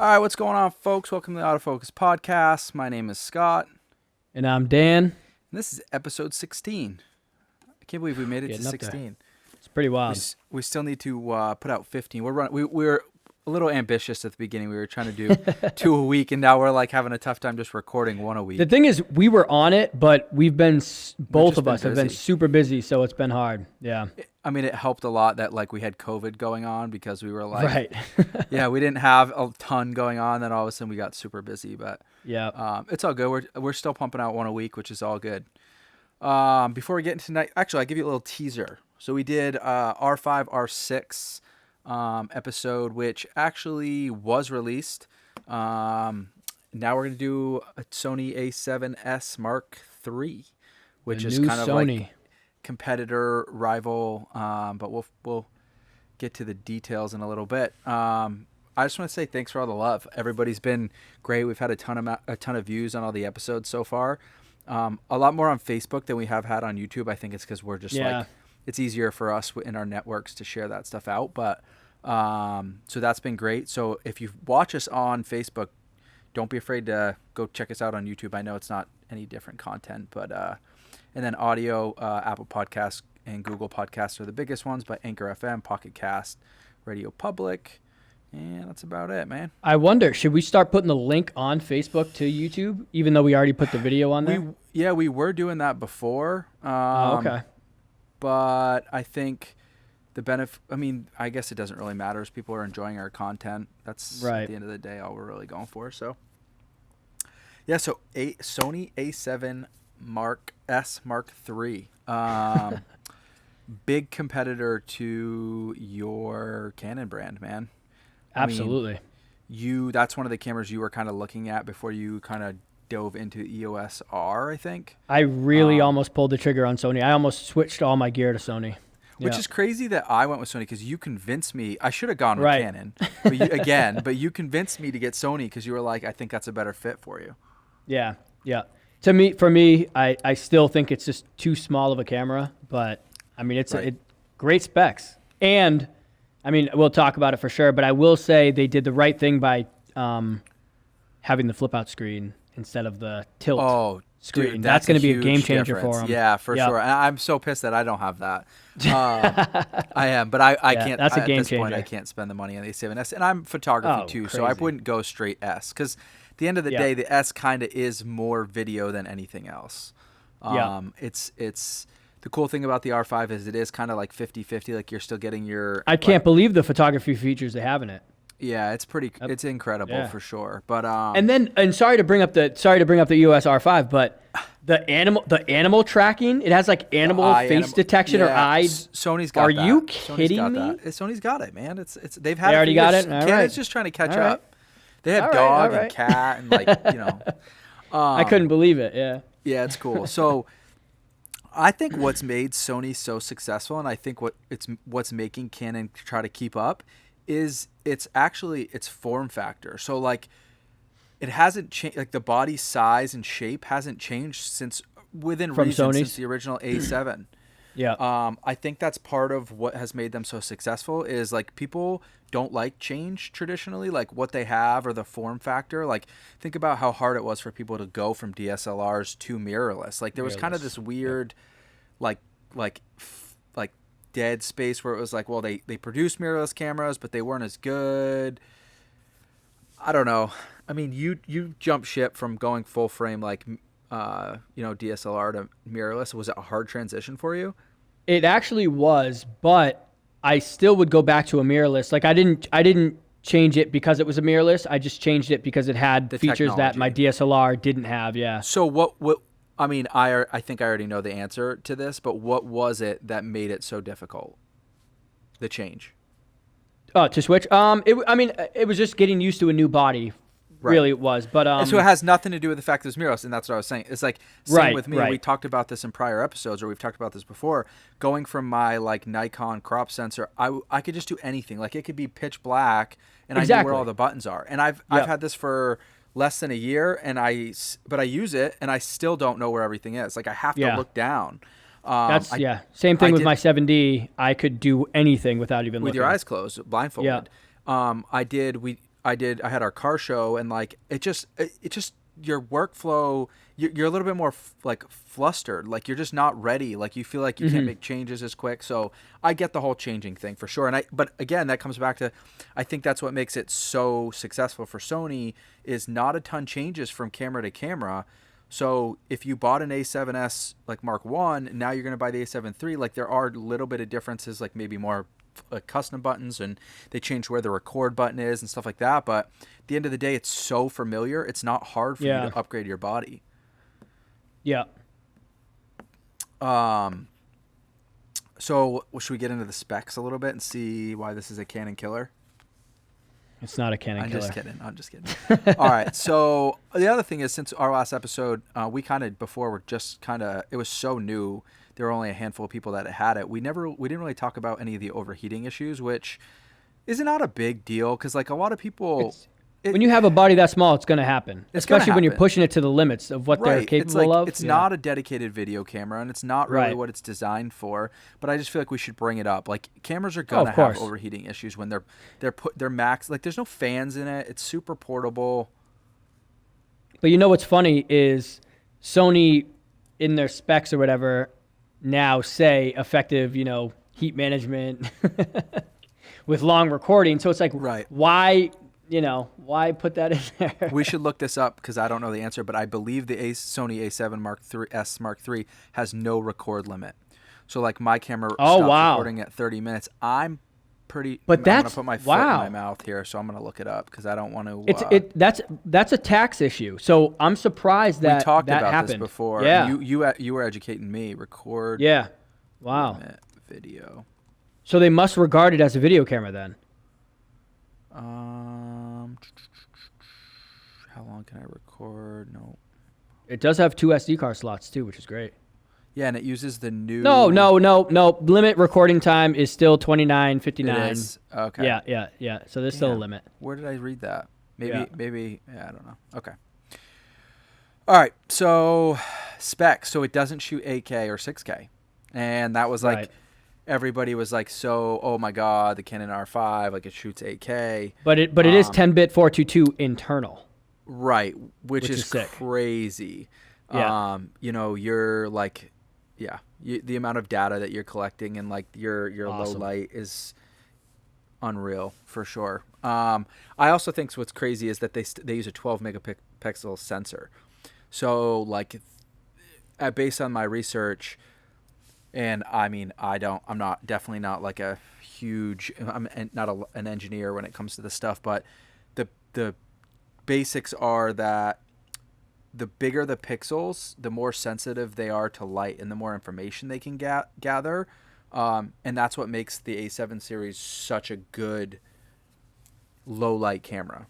All right, what's going on, folks? Welcome to the Autofocus podcast. My name is Scott, And I'm Dan. and this is episode 16. I can't believe we made it Getting to up there. 16. It's pretty We, wild. we still need to put out 15. We're a little ambitious at the beginning. We were trying to do 2 a week, and now we're like having a tough time just recording 1 a week. The thing is, we were on it, but we've been, both of been us have been busy. super busy, so it's been hard. Yeah. I mean, it helped a lot that like we had COVID going on because we were like, Right. yeah, we didn't have a ton going on. Then all of a sudden we got super busy, but Yeah. it's all good. We're still pumping out 1 a week, which is all good. Before we get into tonight, actually, I'll give you a little teaser. So we did R5, R6 episode, which actually was released. Now we're going to do a Sony A7S Mark III, which The is new kind of Sony. like competitor, rival, but we'll get to the details in a little bit. I just want to say thanks for all the love. Everybody's been great. We've had a ton of views on all the episodes so far. A lot more on Facebook than we have had on YouTube. I think it's because we're just like, it's easier for us in our networks to share that stuff out. But so that's been great. So if you watch us on Facebook, don't be afraid to go check us out on YouTube. I know it's not any different content, but and then audio, Apple Podcasts and Google Podcasts are the biggest ones, but Anchor FM, Pocket Cast, Radio Public, and that's about it, man. I wonder, should we start putting the link on Facebook to YouTube, even though we already put the video on there? We were doing that before. Okay. But I think the benefit, I mean, I guess it doesn't really matter as people are enjoying our content. That's Right. at the end of the day all we're really going for. So, yeah, so Sony A7 Mark III. Big competitor to your Canon brand, man. Absolutely. That's one of the cameras you were kind of looking at before you kind of dove into EOS R, I think. I really almost pulled the trigger on Sony. I almost switched all my gear to Sony. Which is crazy that I went with Sony because you convinced me. I should have gone with Right. Canon, but you convinced me to get Sony because you were like, I think that's a better fit for you. Yeah. For me, I still think it's just too small of a camera, but I mean, it's Right. great specs. And I mean, we'll talk about it for sure, but I will say they did the right thing by having the flip out screen instead of the tilt screen. Dude, that's going to be a huge game changer difference. for them. Yeah, for sure. And I'm so pissed that I don't have that. I am, but I can't. That's a game at this point, changer. I can't spend the money on the A7S, and I'm photography too, so I crazy. wouldn't go straight S because at the end of the day, the S kind of is more video than anything else. It's the cool thing about the R5 is it is kind of like 50-50. Like you're still getting your. I can't believe the photography features they have in it. Yeah, it's pretty. It's incredible for sure. But And sorry to bring up the EOS R5, but the animal tracking, it has like animal face detection or eye. Sony's got Are that. you Sony's kidding got me? that. Sony's got it, man. It's they've had. They it for already got years. it? All Canon's right. just trying to catch All right. up. They have All right, dog all and right. cat and like I couldn't believe it. Yeah. Yeah, it's cool. So I think what's made Sony so successful, and I think what's making Canon try to keep up, is it's form factor. So like it hasn't changed. Like the body size and shape hasn't changed since within From reason Sony's? since the original A7. Yeah. I think that's part of what has made them so successful is like people don't like change traditionally, like what they have or the form factor. Like think about how hard it was for people to go from DSLRs to mirrorless. Like there was kind of this weird, like dead space where it was like, well, they produced mirrorless cameras, but they weren't as good. I don't know. I mean, you jump ship from going full frame like DSLR to mirrorless. Was it a hard transition for you? It actually was, but I still would go back to a mirrorless. Like I didn't change it because it was a mirrorless. I just changed it because it had The features that my technology. DSLR didn't have. Yeah. So what I mean, I think I already know the answer to this, but what was it that made it so difficult? The change. Oh, to switch. It was just getting used to a new body. Right. Really, it was. But And so it has nothing to do with the fact that it's mirrorless, and that's what I was saying. It's like same Right, with me. right. We talked about this in prior episodes, or we've talked about this before. Going from my like Nikon crop sensor, I could just do anything. Like it could be pitch black, and I know Exactly. where all the buttons are. And I've had this for less than a year, but I use it, and I still don't know where everything is. Like I have to look down. That's Same thing I with did- my 7D. I could do anything without even with looking. your eyes closed, blindfolded. I had our car show, and like it just your workflow, you're a little bit more like flustered, like you're just not ready, like you feel like you can't make changes as quick. So I get the whole changing thing for sure, but again, that comes back to, I think that's what makes it so successful for Sony, is not a ton changes from camera to camera. So if you bought an A7S like Mark 1, now you're going to buy the A7 III, like there are a little bit of differences, like maybe more custom buttons, and they change where the record button is and stuff like that. But at the end of the day, it's so familiar. It's not hard for you to upgrade your body. Yeah. So should we get into the specs a little bit and see why this is a Canon killer? It's not a Canon killer. I'm just kidding. All right. So the other thing is, since our last episode, we it was so new. There were only a handful of people that had it. We didn't really talk about any of the overheating issues, which is not a big deal, because like a lot of people, when you have a body that small, it's going to happen, especially when you're pushing it to the limits of what they're capable of. It's not a dedicated video camera, and it's not really what it's designed for. But I just feel like we should bring it up. Like, cameras are going to have overheating issues when they're max. Like, there's no fans in it. It's super portable. But you know what's funny is Sony, in their specs or whatever, now say effective, heat management with long recording. So it's like, why put that in there? We should look this up, because I don't know the answer, but I believe the Sony A7S Mark III has no record limit. So like my camera stops recording at 30 minutes. I'm going to put my foot in my mouth here, so I'm going to look it up, because I don't want to. That's a tax issue. So I'm surprised that we talked that about happened. this before. Yeah. You were educating me. Record. Yeah. Wow. Video. So they must regard it as a video camera then. How long can I record? No. It does have 2 SD card slots too, which is great. Yeah, and it uses the new. No. Limit recording time is still 29:59. It is? Okay. Yeah. So there's still a limit. Where did I read that? Maybe. Yeah, I don't know. Okay. All right. So specs. So it doesn't shoot 8K or 6K, and that was like. Everybody was like, oh my God, the Canon R5, like it shoots 8K. But it is 10-bit 422 internal. Right, which is crazy. Yeah. You're like, the amount of data that you're collecting, and like your low light is unreal for sure. I also think what's crazy is that they use a 12 megapixel sensor. So like, based on my research. And I mean, I'm definitely not like a huge, I'm not an engineer when it comes to this stuff, but the basics are that the bigger the pixels, the more sensitive they are to light, and the more information they can gather. And that's what makes the A7 series such a good low light camera.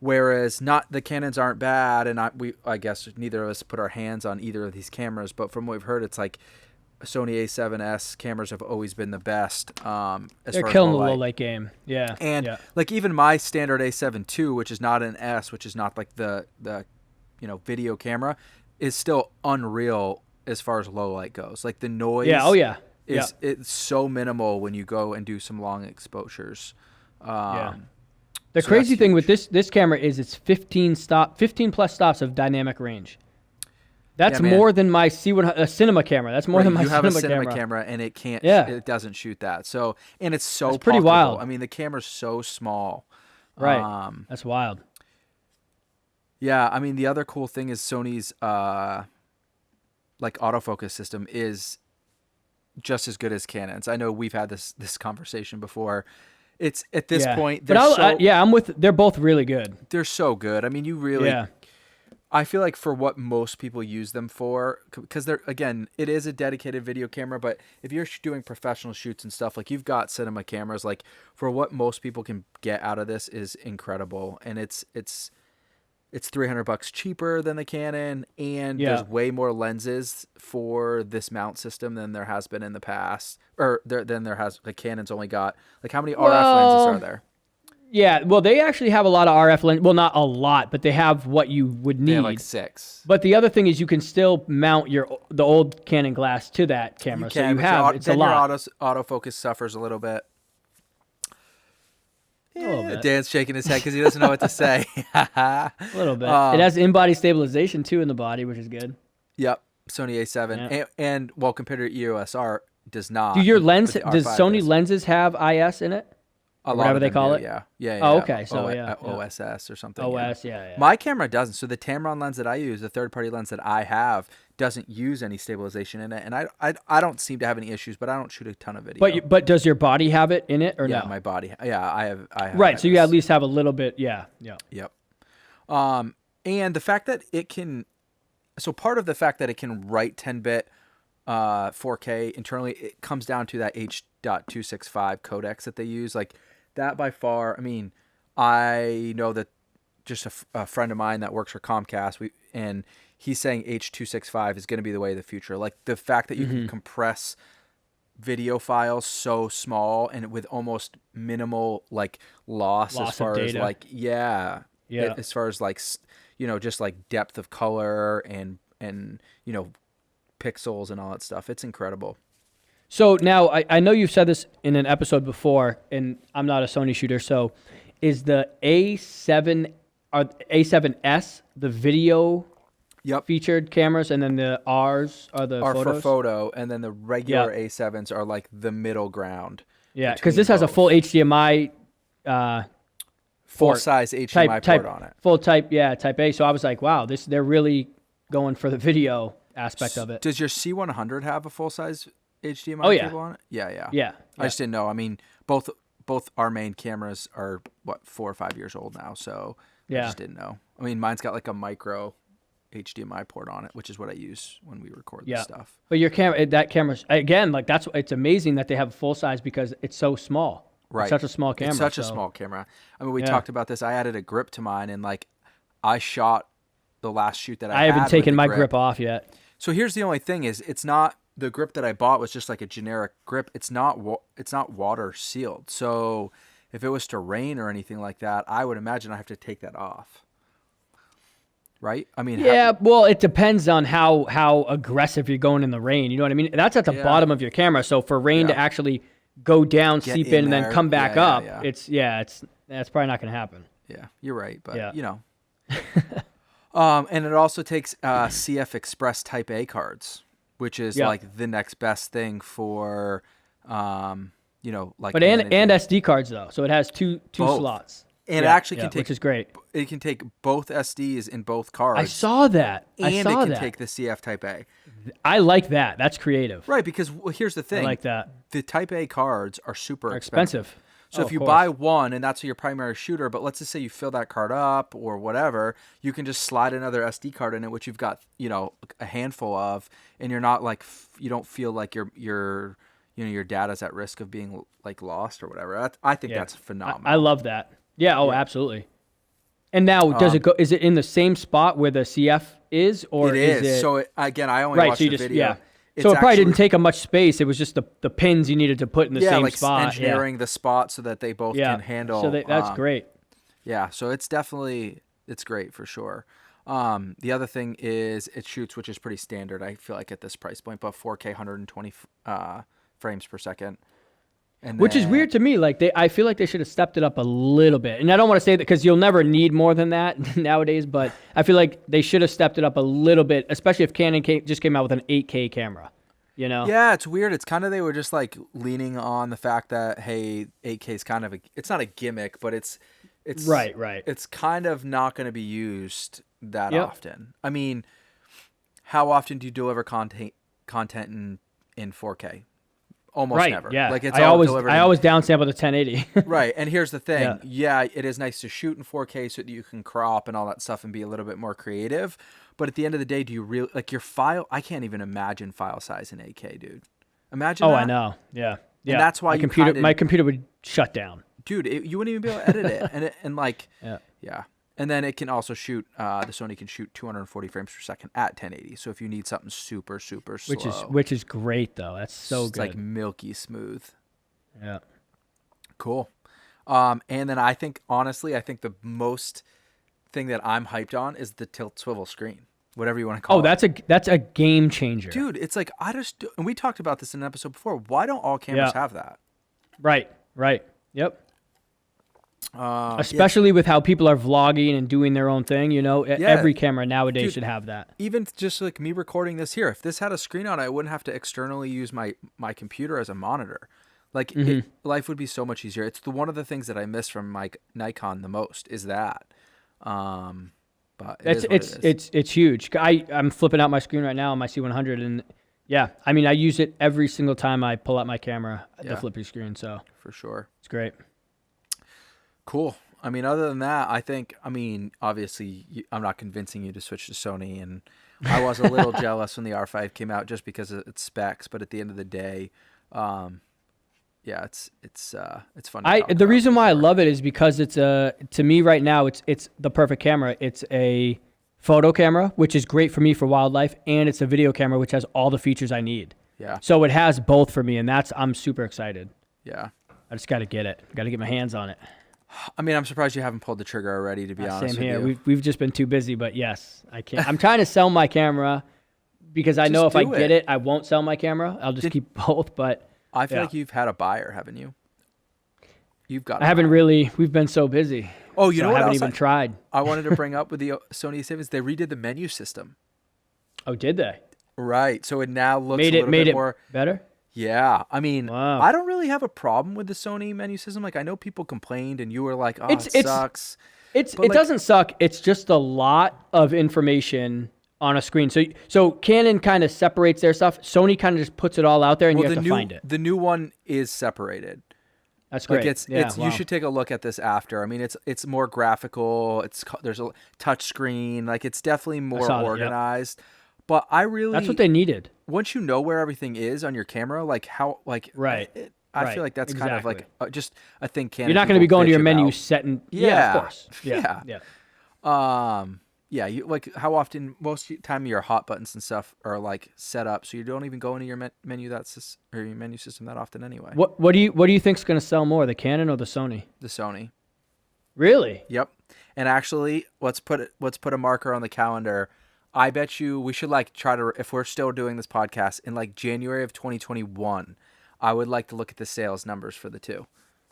Whereas the Canons aren't bad, and I guess neither of us put our hands on either of these cameras, but from what we've heard, it's like Sony A7S cameras have always been the best. They're killing the low light game. Yeah. And like even my standard A7 II, which is not an S, which is not like the video camera, is still unreal as far as low light goes. Like the noise it's so minimal when you go and do some long exposures. The crazy thing with this camera is it's 15 plus stops of dynamic range. That's more than my C1 cinema camera. That's more than my cinema camera. You have a cinema camera, and it can't. It doesn't shoot that. So, and it's so pretty wild. I mean, the camera's so small. Right. That's wild. Yeah, I mean, the other cool thing is Sony's like autofocus system is just as good as Canon's. I know we've had this conversation before. It's at this point. They're both really good. They're so good. I mean, you really. Yeah. I feel like for what most people use them for, because it is a dedicated video camera, but if you're doing professional shoots and stuff, like you've got cinema cameras, like for what most people can get out of this is incredible. And it's $300 cheaper than the Canon, and there's way more lenses for this mount system than there has been in the past, the Canon's only got, like, how many RF lenses are there? Yeah, well, they actually have a lot of RF lenses. Well, not a lot, but they have what you would need. They have like 6. But the other thing is you can still mount the old Canon glass to that camera. You can, it's a lot. Your autofocus suffers a little bit. A little bit. Dan's shaking his head because he doesn't know what to say. A little bit. It has in-body stabilization too in the body, which is good. Yep, Sony A7, Yeah. and well, compared to EOS R, does not. Do your lens? But the Does R5 Sony does. lenses have IS in it? A lot Whatever of they them call do, it? Yeah. Yeah. Oh, yeah. okay, so yeah. OSS or something. OS, yeah. My camera doesn't. So the Tamron lens that I use, the third-party lens that I have, doesn't use any stabilization in it, and I don't seem to have any issues, but I don't shoot a ton of video. But does your body have it in it or yeah, no? my body. Yeah, I have. Right, so you IS. at least have a little bit. Yeah. Yep. And the fact that it can, so part of the fact that it can write 10-bit 4K internally, it comes down to that H.265 codec that they use. Like that by far, I mean, I know that just a friend of mine that works for Comcast, and he's saying H.265 is going to be the way of the future. Like the fact that you can compress video files so small and with almost minimal like loss as far as like as far as like just like depth of color and pixels and all that stuff. It's incredible. So now I know you've said this in an episode before, and I'm not a Sony shooter. So is the A7S the video featured cameras, and then the R's are the photos? For photo, and then the regular A7s are like the middle ground. Yeah, because this has a full HDMI full size HDMI port on it. Full type A. So I was like, wow, they're really going for the video aspect of it. Does your C100 have a full size HDMI cable on it? Yeah. I just didn't know. I mean, both our main cameras are 4 or 5 years old now, so I just didn't know. I mean, mine's got like a micro HDMI port on it, which is what I use when we record this stuff. But your camera's again, like it's amazing that they have full size because it's so small. Right. It's such a small camera. It's such a small camera. I mean, we talked about this. I added a grip to mine, and like I shot the last shoot that I haven't taken my grip off yet. So here's the only thing is it's not the grip that I bought was just like a generic grip. It's not water sealed. So if it was to rain or anything like that, I would imagine I have to take that off. Right? I mean, well, it depends on how aggressive you're going in the rain. You know what I mean? That's at the bottom of your camera. So for rain to actually go down, seep in, and then come back up, that's probably not going to happen. Yeah, you're right. But and it also takes CF Express Type A cards, which is like the next best thing for, like. But and SD cards though, so it has two slots. And it actually can take, which is great. It can take both SDs in both cards. I saw that. And it can take the CF Type A. I like that. That's creative. Right, because here's the thing. I like that. The Type A cards are super expensive. So if you buy one and that's your primary shooter, but let's just say you fill that card up or whatever, you can just slide another SD card in it, which you've got, a handful of, and you're not like, you don't feel like your data's at risk of being like lost or whatever. I think that's phenomenal. I love that. Yeah. Oh, absolutely. And now, does it go? Is it in the same spot where the CF is, or it is? So again, I only watched the video. Yeah. So it probably didn't take up much space. It was just the pins you needed to put in the same spot. Engineering the spot so that they both can handle. So that's great. Yeah. So it's great for sure. The other thing is it shoots, which is pretty standard. I feel like at this price point, but 4K 120 frames per second. Which is weird to me. Like I feel like they should have stepped it up a little bit. And I don't want to say that because you'll never need more than that nowadays. But I feel like they should have stepped it up a little bit, especially if Canon just came out with an 8K camera. Yeah, it's weird. It's kind of they were just like leaning on the fact that 8K is kind of it's not a gimmick, but it's right. It's kind of not going to be used that often. I mean, how often do you deliver content in 4K? Almost never. Yeah. Like I always downsample to 1080. Right. And here's the thing. Yeah, it is nice to shoot in 4K so that you can crop and all that stuff and be a little bit more creative. But at the end of the day, do you really like your file? I can't even imagine file size in 8K, dude. Imagine that. I know. Yeah. And that's why my computer would shut down. Dude, you wouldn't even be able to edit it. Yeah. And then it can also shoot, the Sony can shoot 240 frames per second at 1080. So if you need something super, super slow. Which is great, though. That's so good. It's like milky smooth. Yeah. Cool. And then honestly, I think the most thing that I'm hyped on is the tilt swivel screen. Whatever you want to call it. That's a game changer. Dude, it's like, and we talked about this in an episode before. Why don't all cameras have that? Right. Yep. Yeah, Especially with how people are vlogging and doing their own thing, yeah, every camera nowadays dude. should have that. Even just like me recording this here, if this had a screen on it, I wouldn't have to externally use my computer as a monitor. Like Hmm. life would be so much easier. It's one of the things that I miss from my Nikon the most is that. Um, but it It's is what it's it is. it's huge. I'm flipping out my screen right now on my C100, and yeah, I mean I use it every single time I pull out my camera, the Yeah, flippy screen. So for sure. it's great. Cool. I mean, other than that, I mean, obviously, I'm not convincing you to switch to Sony, and I was a little jealous when the R5 came out just because of its specs. But at the end of the day, um, yeah, it's fun to talk The about reason for why I sure. love it is because to me right now it's the perfect camera. It's a photo camera, which is great for me for wildlife, and it's a video camera which has all the features I need. Yeah, So it has both for me, and I'm super excited. yeah. I just got to get it. Got to get my hands on it. I mean, I'm surprised you haven't pulled the trigger already. To be Same honest with here. you, We've just been too busy, but yes, I can't. I'm trying to sell my camera because I know just if I do get it. it, I won't sell my camera. I'll just Did keep both. But I feel yeah, like you've had a buyer, haven't you? You've got I a haven't buyer. really. We've been so busy, Oh, you so know I what haven't else even tried. I wanted to bring up with the Sony A7 is they redid the menu system. Oh, did they? Right. So it now looks a Made it little made bit it more. better. Yeah. I mean, Wow. I don't really have a problem with the Sony menu system. Like, I know people complained and you were like, oh, It's it it's sucks. it's But, it like, doesn't suck. It's just a lot of information on a screen. So Canon kind of separates their stuff. Sony kind of just puts it all out there, and well, you have to find it. the new one is separated. That's Like great. Yeah. you Wow. should take a look at this after. I mean, it's more graphical. There's a touch screen. Like, it's definitely I more saw that. Yep. organized. But I That's what really, they needed. once you know where everything is on your camera, like how, like, Right. I feel Right. like that's kind of Exactly. like just a thing You're Canon not going to people be going to bitch your menu about. setting. Yeah, of Yeah. course. Yeah. Yeah. Yeah. Yeah, you like how often most time your hot buttons and stuff are like set up, so you don't even go into your menu or your menu system that often anyway. What do you think's going to sell more, the Canon or the Sony? The Sony. Really? Yep. And actually, let's put a marker on the calendar. I bet you we should like try to, if we're still doing this podcast in like January of 2021, I would like to look at the sales numbers for the two.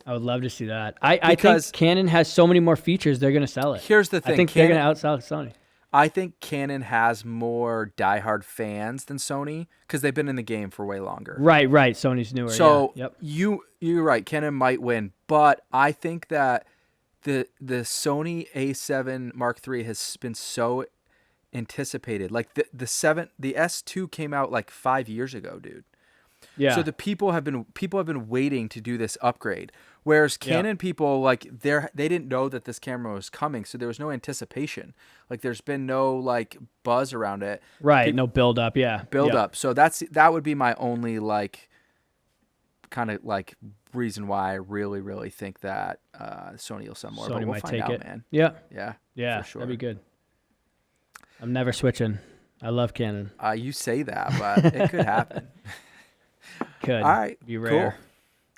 I would love to see that. I think Because Canon has so many more features, they're going to sell it. here's the I thing, think they're going to outsell Sony. I think Canon has more diehard fans than Sony because they've been in the game for way longer. Right. Sony's newer. So yeah. Yep. you're right. Canon might win, but I think that the Sony A7 Mark III has been so anticipated. Like the S2 came out like 5 years ago, dude. Yeah. So the people have been waiting to do this upgrade. Whereas Canon people, like, they didn't know that this camera was coming, so there was no anticipation. Like, there's been no like buzz around it. Right. No build up. Yeah. Build Yep. up. So that would be my only like kind of like reason why I really really think that Sony will sell more. But Sony we'll might find take out, it. man. Yeah. Yeah. Yeah. For sure. That'd be good. I'm never switching. I love Canon. You say that, but it could happen. Could. All right. Be rare. Cool.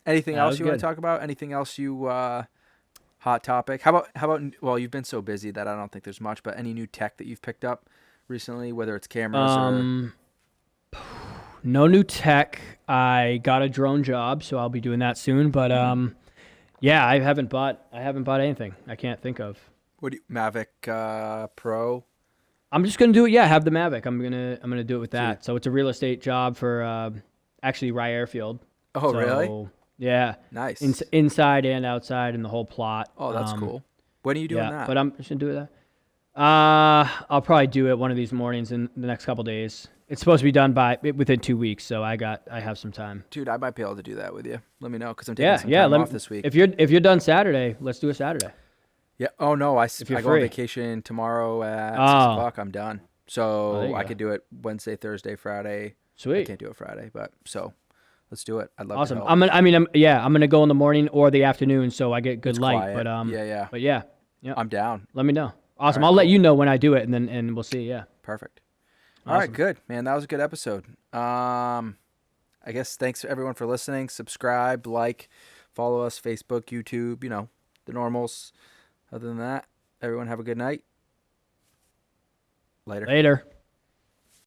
Anything That else was you want good. to talk about? Anything else you hot topic? How about well, you've been so busy that I don't think there's much, but any new tech that you've picked up recently, whether it's cameras No new tech. I got a drone job, so I'll be doing that soon. But yeah, I haven't bought anything. I can't think of. what do you, Mavic Pro? I'm just gonna do it. Yeah, I have the Mavic. I'm gonna do it with that. So it's a real estate job for actually Rye Airfield. Oh, So, really? Yeah. Nice. Inside and outside and the whole plot. Oh, that's cool. When are you doing that? But I'm just gonna do that. I'll probably do it one of these mornings in the next couple days. It's supposed to be done within 2 weeks, so I have some time. Dude, I might be able to do that with you. Let me know because I'm taking some Yeah. time off this week. If you're done Saturday, let's do a Saturday. Yeah. Oh no, I you're go on free. vacation tomorrow at 6 Oh. o'clock. I'm done. there So you I go. could do it Wednesday, Thursday, Friday. I Sweet. can't do it Friday, but so let's do it. I'd love Awesome. to help. I'm gonna go in the morning or the afternoon, so I get good light. quiet. But Yeah. But yeah, I'm down. let me know. Awesome. right, I'll let cool. you know when I do it, and we'll see. Yeah. Perfect. All right, Awesome. good, man. That was a good episode. I guess thanks everyone for listening. Subscribe, like, follow us, Facebook, YouTube, the normals. Other than that, everyone have a good night. Later. Later.